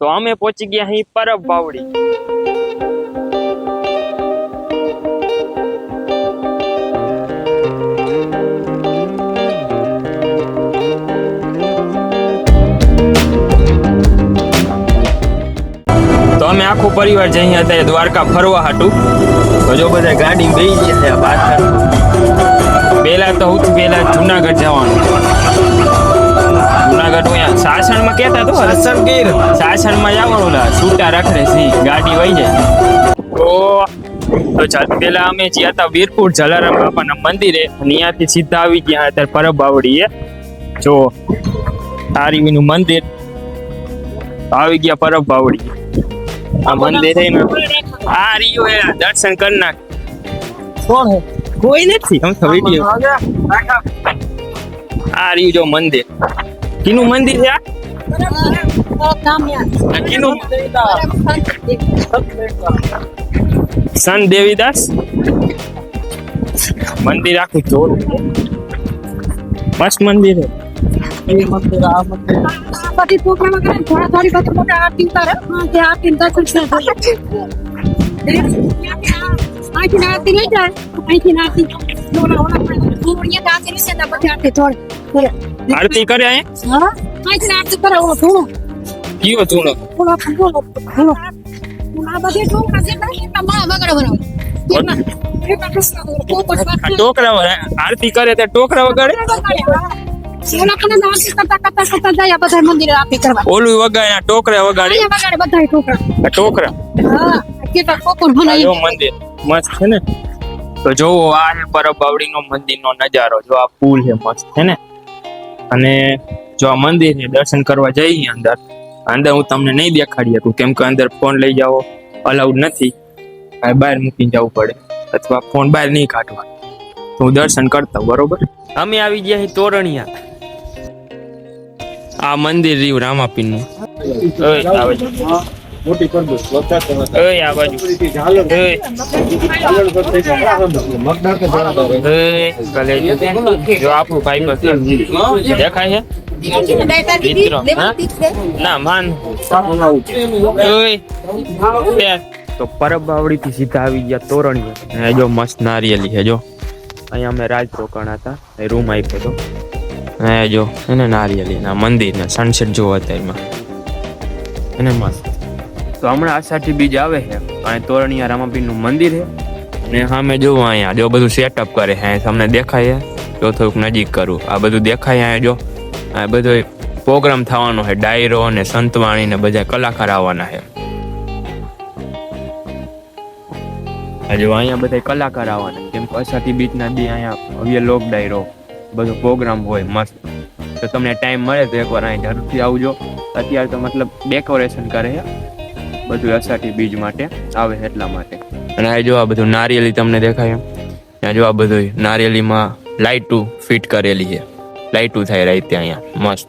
તો અમે પહોંચી ગયા અહીં પરબ બાવડી. તો અમે આખો પરિવાર જઈએ અત્યારે દ્વારકા ફરવા હાટું. તો જો બધા ગાડી બેસી ગયા છે પાછળ. પેલા તો હું પેલા જુનાગઢ જવાનું. જુનાગઢ અહીંયા સાસણમાં કેતા તો સાસણમાં જવાનું ઓલા છૂટા રખડે છે ગાડી વહી જાય. તો ચાલ પેલા અમે જ્યાં હતા વીરપુર જલારામ બાપાના મંદિરે, ત્યાંથી સીધા આવી ગયા અત્યારે પરબ બાવડીએ. જો તારીવીનું મંદિર આવી ગયા પરબ બાવડી. આ મંદિર હે ને આ રીયો હે, દર્શન કરી નાખ. કોણ હે? કોઈ નથી. हम तो वीडियो આ રીયું જો મંદિર. કિનું મંદિર છે આ? કિનું? સંત દેવીદાસ મંદિર આખું જોર મસ્ત મંદિર હે. पार्टी प्रोग्राम करें थोड़ा थोड़ी बात मोटा आरती उतारे के आरती दर्शन से आई थी आरती नहीं जाए आई थी आरती लोना होना पूरी आरती नहीं से बच्चे आरती थोड़े આરતી કરે આય? हां आई थी आरती करे वो सुनो કયો ચૂનો? बोलो बोलो આ બધે ઠોક આજે કરે તમા વગડે બનાવ ટોકરા આરતી કરે તે ટોકરા વગાડે. ઓલા કને આરતી કરતા કરતા કરતા જાય બધા મંદિરે આરતી કરવા. ઓલું વગાડે ટોકરા વગાડે. અહીંયા વગાડે બધા ઠોકરા. ટોકરા હા કેટલા કોકોન બનાવી. જો મંદિર મસ્ત છે ને. તો જોવો આ છે પરબ બાવડીનો મંદિરનો નજારો. જો આ પુલ છે મસ્ત છે ને. અને જો આ મંદિર ને દર્શન કરવા જઈએ અંદર હું તમને નહીં દેખાડી શકું કેમ કે અંદર ફોન લઈ જાઓ અલાઉડ નથી. બહાર મૂકીને જવું પડે અથવા ફોન બહાર નહીં કાઢવા. તો હું દર્શન કરતા બરોબર. અમે આવી ગયા અહીં તોરણિયા. આ મંદિર રહ્યું રામાપીરનું. મોટી કર દો આ બાજુ જો આપણું ભાઈ દેખાય છે ના માન. તો પરબ બાવડી થી સીધા આવી ગયા તોરણિયા. જો મસ્ત નારિયેલી છે. જો અહીંયા અમે રાજ રોકાણા હતા, રૂમ આપ્યો હતો. હા જો એને નારિયેલી ના મંદિર ને સનસેટ જોવા અત્યારમાં એને મસ્ત. તો હમણાં આષાઢી બીજ આવે છે અને તોરણિયા રામાપીરનું મંદિર છે. અને સામે જોવો અહીંયા જો બધું સેટઅપ કરે છે. તમને દેખાય છે? જો થોડુંક નજીક કરું. આ બધું દેખાય અહીંયા. જો આ બધો પ્રોગ્રામ થવાનો છે. ડાયરો અને સંતવાણી ને બધા કલાકાર આવવાના છે. જો અહીંયા બધા કલાકાર આવવાના કેમ કે આષાઢી બીજના દી અહીંયા ભવ્ય લોક ડાયરો બધો પ્રોગ્રામ હોય મસ્ત. તો તમને ટાઈમ મળે તો એકવાર અહીં જરૂરથી આવજો. અત્યારે તો મતલબ ડેકોરેશન કરે છે બધું આષાઢી બીજ માટે આવે એટલા માટે. અને આ જો આ બધું નારિયેલી તમને દેખાય. ત્યાં જો આ બધું નારિયેલીમાં લાઇટું ફિટ કરેલી છે. લાઇટું થાય રાતે અહીંયા મસ્ત.